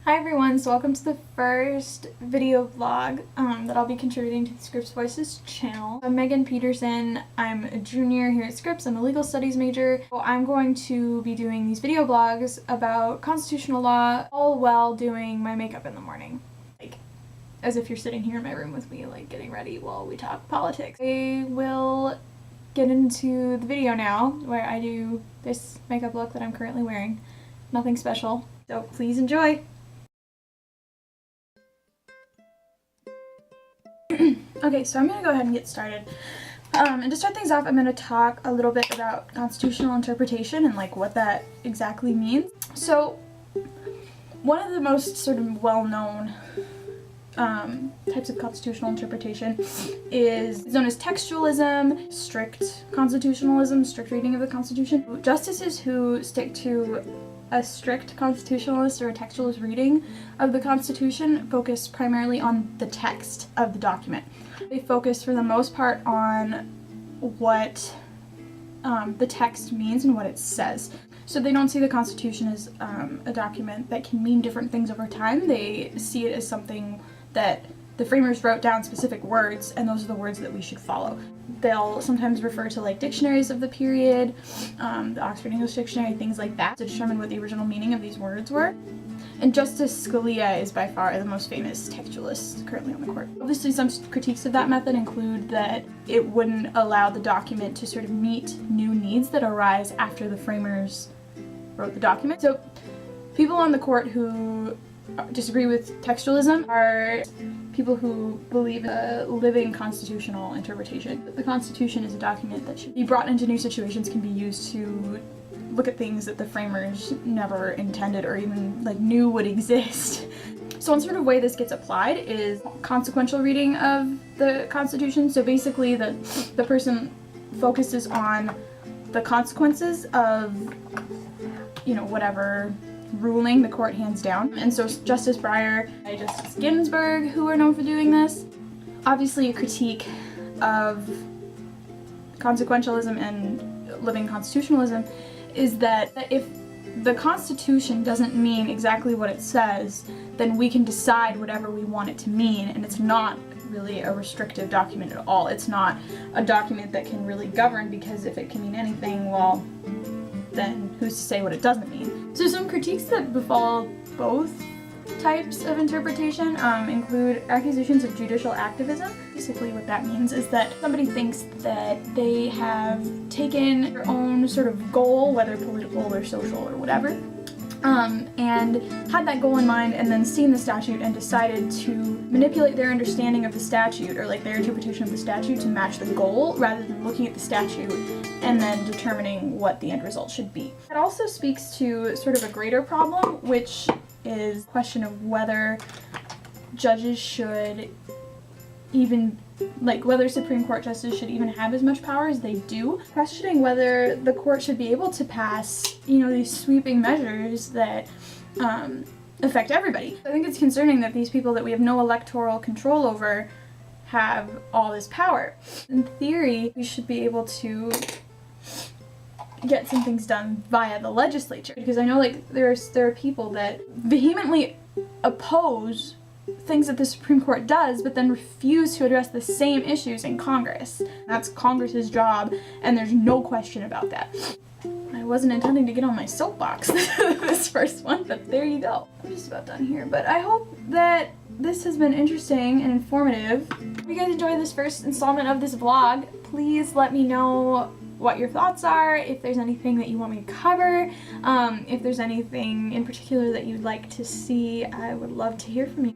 Hi everyone, so welcome to the first video vlog that I'll be contributing to the Scripps Voices channel. I'm Megan Peterson. I'm a junior here at Scripps. I'm a legal studies major. So I'm going to be doing these video vlogs about constitutional law, all while doing my makeup in the morning. Like, as if you're sitting here in my room with me, like getting ready while we talk politics. I will get into the video now where I do this makeup look that I'm currently wearing. Nothing special, so please enjoy. Okay, so I'm going to go ahead and get started. And to start things off, I'm going to talk a little bit about constitutional interpretation and like what that exactly means. So one of the most sort of well-known types of constitutional interpretation is known as textualism, strict constitutionalism, strict reading of the Constitution. Justices who stick to a strict constitutionalist or a textualist reading of the Constitution focus primarily on the text of the document. They focus for the most part on what the text means and what it says. So they don't see the Constitution as a document that can mean different things over time. They see it as something that the framers wrote down specific words, and those are the words that we should follow. They'll sometimes refer to like dictionaries of the period, the Oxford English Dictionary, things like that, to determine what the original meaning of these words were. And Justice Scalia is by far the most famous textualist currently on the court. Obviously some critiques of that method include that it wouldn't allow the document to sort of meet new needs that arise after the framers wrote the document. So people on the court who disagree with textualism are people who believe in a living constitutional interpretation. The Constitution is a document that should be brought into new situations, can be used to look at things that the framers never intended or even like knew would exist. So one sort of way this gets applied is consequential reading of the Constitution. So basically the person focuses on the consequences of, you know, whatever ruling the court hands down. And so Justice Breyer and Justice Ginsburg, who are known for doing this. Obviously a critique of consequentialism and living constitutionalism is that if the Constitution doesn't mean exactly what it says, then we can decide whatever we want it to mean, and it's not really a restrictive document at all. It's not a document that can really govern, because if it can mean anything, well, then who's to say what it doesn't mean? So some critiques that befall both types of interpretation include accusations of judicial activism. Basically what that means is that somebody thinks that they have taken their own sort of goal, whether political or social or whatever, and had that goal in mind and then seen the statute and decided to manipulate their understanding of the statute or like their interpretation of the statute to match the goal rather than looking at the statute and then determining what the end result should be. It also speaks to sort of a greater problem, which is the question of whether judges should even, like whether Supreme Court justices should even have as much power as they do. Questioning whether the court should be able to pass, you know, these sweeping measures that affect everybody. I think it's concerning that these people that we have no electoral control over have all this power. In theory, we should be able to get some things done via the legislature, because I know like there are people that vehemently oppose things that the Supreme Court does but then refuse to address the same issues in Congress. That's Congress's job, and there's no question about that. I wasn't intending to get on my soapbox this first one, but there you go. I'm just about done here, but I hope that this has been interesting and informative. If you guys enjoyed this first installment of this vlog, please let me know what your thoughts are, if there's anything that you want me to cover, if there's anything in particular that you'd like to see. I would love to hear from you.